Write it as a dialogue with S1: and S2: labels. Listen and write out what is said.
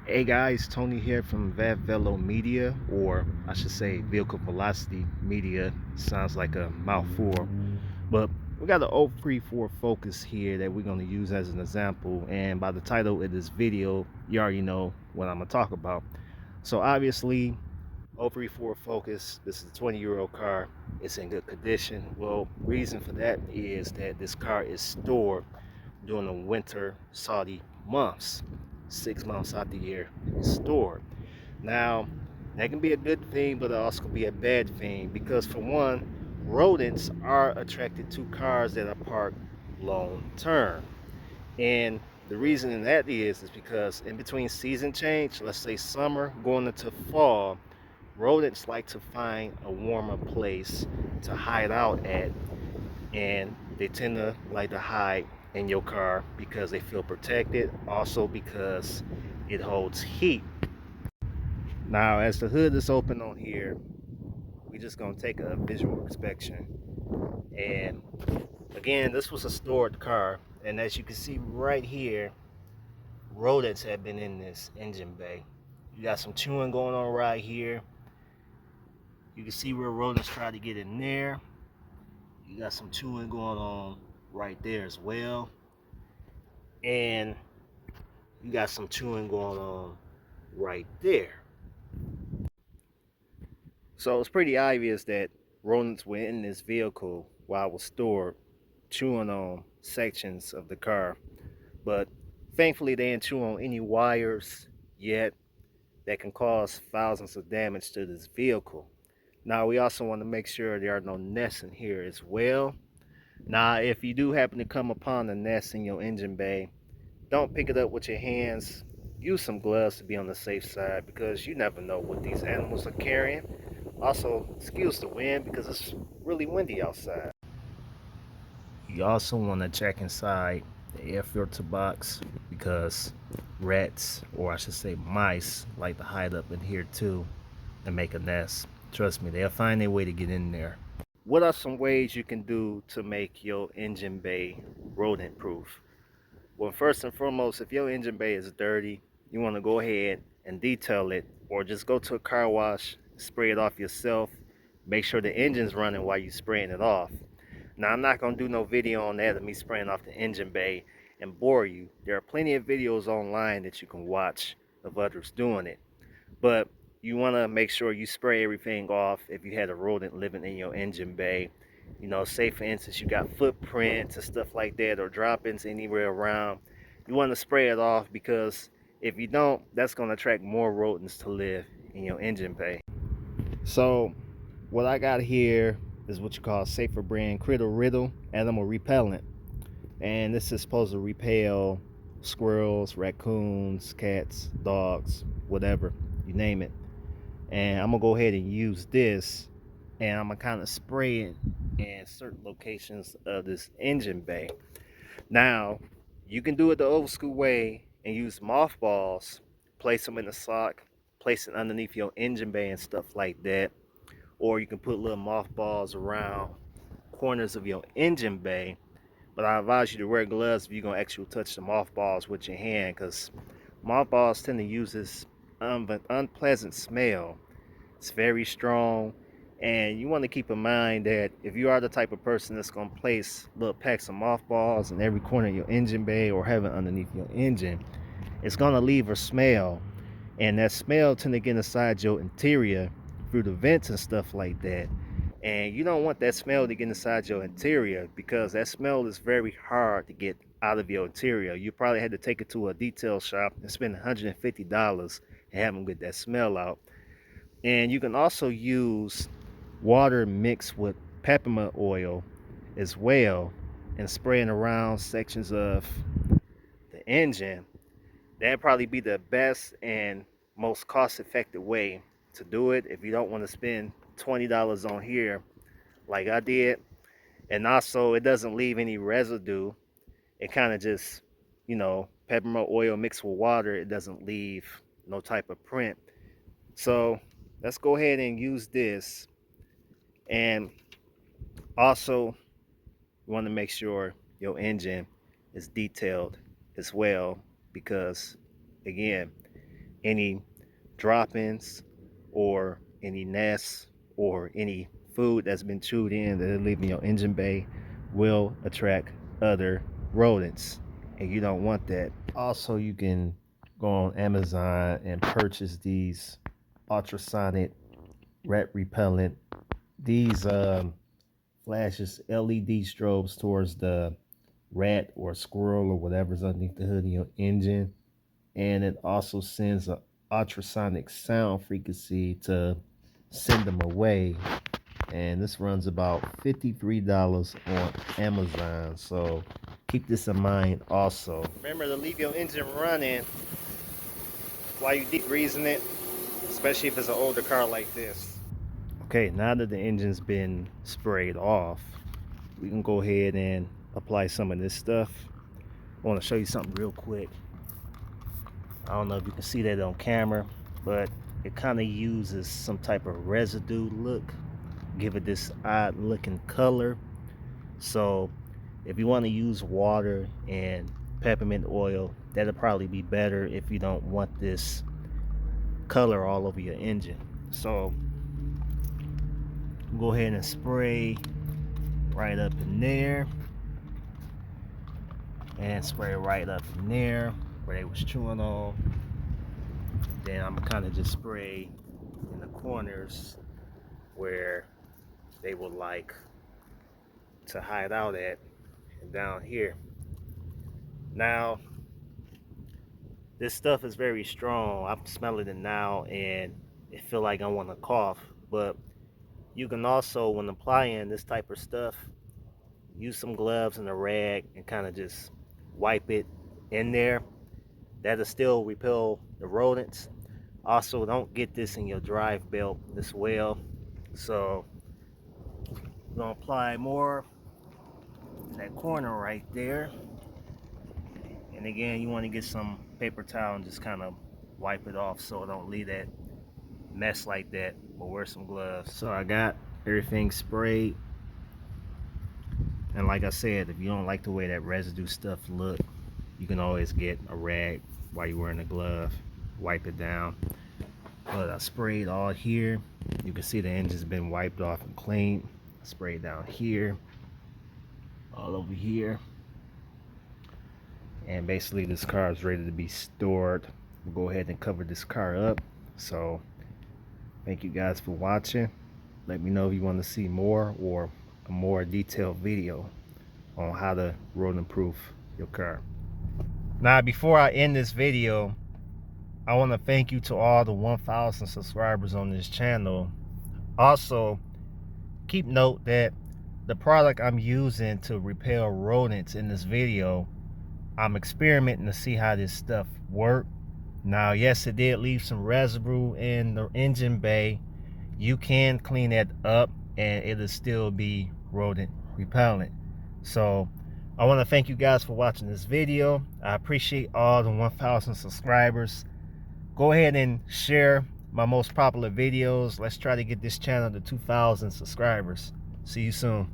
S1: Hey guys, Tony here from Velo Media, or I should say Vehicle Velocity Media. Sounds like a mouthful, but we got an 034 Focus here that we're going to use as an example. And by the title of this video, you already know what I'm going to talk about. So obviously, 034 Focus, this is a 20-year-old car. It's in good condition. Well, reason for that is that this car is stored during the winter Saudi months. 6 months out the year it's stored. Now, that can be a good thing, but it also can be a bad thing because, for one, rodents are attracted to cars that are parked long term. And the reason in that is because in between season change, let's say summer going into fall, rodents like to find a warmer place to hide out at, and they tend to like to hide in your car because they feel protected, also because it holds heat. Now, as the hood is open on here, we just gonna take a visual inspection. And again, this was a stored car, and as you can see right here, rodents have been in this engine bay. You got some chewing going on right here. You can see where rodents try to get in there. You got some chewing going on right there as well. And you got some chewing going on right there. So it's pretty obvious that rodents were in this vehicle while it was stored, chewing on sections of the car. But thankfully, they didn't chew on any wires yet that can cause thousands of damage to this vehicle. Now, we also want to make sure there are no nests in here as well. Now, if you do happen to come upon a nest in your engine bay, don't pick it up with your hands. Use some gloves to be on the safe side because you never know what these animals are carrying. Also, excuse the wind because it's really windy outside. You also want to check inside the air filter box because rats, or I should say mice, like to hide up in here too and make a nest. Trust me, they'll find their way to get in there. What are some ways you can do to make your engine bay rodent proof? Well, first and foremost, if your engine bay is dirty, you want to go ahead and detail it, or just go to a car wash, spray it off yourself. Make sure the engine's running while you're spraying it off. Now, I'm not going to do no video on that of me spraying off the engine bay and bore you. There are plenty of videos online that you can watch of others doing it. But you want to make sure you spray everything off if you had a rodent living in your engine bay. You know, say for instance you got footprints and stuff like that, or droppings anywhere around. You want to spray it off because if you don't, that's going to attract more rodents to live in your engine bay. So what I got here is what you call safer brand critter riddle animal repellent, and this is supposed to repel squirrels, raccoons, cats, dogs, whatever, you name it. And I'm gonna go ahead and use this, and I'm gonna kind of spray it in certain locations of this engine bay. Now, you can do it the old school way and use mothballs, place them in the sock, place it underneath your engine bay and stuff like that. Or you can put little mothballs around corners of your engine bay. But I advise you to wear gloves if you're gonna actually touch the mothballs with your hand, because mothballs tend to use this unpleasant smell. It's very strong, and you want to keep in mind that if you are the type of person that's going to place little packs of mothballs in every corner of your engine bay or have it underneath your engine, it's going to leave a smell, and that smell tend to get inside your interior through the vents and stuff like that. And you don't want that smell to get inside your interior because that smell is very hard to get out of your interior. You probably had to take it to a detail shop and spend $150 and have them get that smell out. And you can also use water mixed with peppermint oil as well and spraying around sections of the engine. That'd probably be the best and most cost effective way to do it if you don't want to spend $20 on here like I did. And also, it doesn't leave any residue. It kind of just, peppermint oil mixed with water, it doesn't leave no type of print. So let's go ahead and use this. And also, you want to make sure your engine is detailed as well, because again, any droppings or any nests or any food that's been chewed in that leave in your engine bay will attract other rodents, and you don't want that. Also, you can go on Amazon and purchase these ultrasonic rat repellent. These flashes LED strobes towards the rat or squirrel or whatever's underneath the hood of your engine, and it also sends an ultrasonic sound frequency to send them away. And this runs about $53 on Amazon, so keep this in mind also. Remember to leave your engine running while you degreasing it, especially if it's an older car like this. Okay, now that the engine's been sprayed off, we can go ahead and apply some of this stuff. I want to show you something real quick. I don't know if you can see that on camera, but it kind of uses some type of residue look, give it this odd looking color. So if you want to use water and peppermint oil, that'll probably be better if you don't want this color all over your engine. So go ahead and spray right up in there, and spray right up in there where they was chewing on. Then I'm kind of just spray in the corners where they would like to hide out at, and down here. Now this stuff is very strong. I'm smelling it now and it feel like I want to cough. But you can also, when applying this type of stuff, use some gloves and a rag and kind of just wipe it in there. That'll still repel the rodents. Also, don't get this in your drive belt as well. So I'm gonna apply more in that corner right there. And again, you want to get some paper towel and just kind of wipe it off so it don't leave that mess like that, or wear some gloves. So I got everything sprayed, and like I said, if you don't like the way that residue stuff look, you can always get a rag while you're wearing a glove, wipe it down. But I sprayed all here. You can see the engine's been wiped off and cleaned. I sprayed down here, all over here, and basically this car is ready to be stored. We'll go ahead and cover this car up. So thank you guys for watching. Let me know if you want to see more or a more detailed video on how to rodent proof your car. Now, before I end this video, I want to thank you to all the 1,000 subscribers on this channel. Also, keep note that the product I'm using to repel rodents in this video, I'm experimenting to see how this stuff works. Now, yes, it did leave some residue in the engine bay. You can clean that up and it'll still be rodent repellent. So I want to thank you guys for watching this video. I appreciate all the 1,000 subscribers. Go ahead and share my most popular videos. Let's try to get this channel to 2,000 subscribers. See you soon.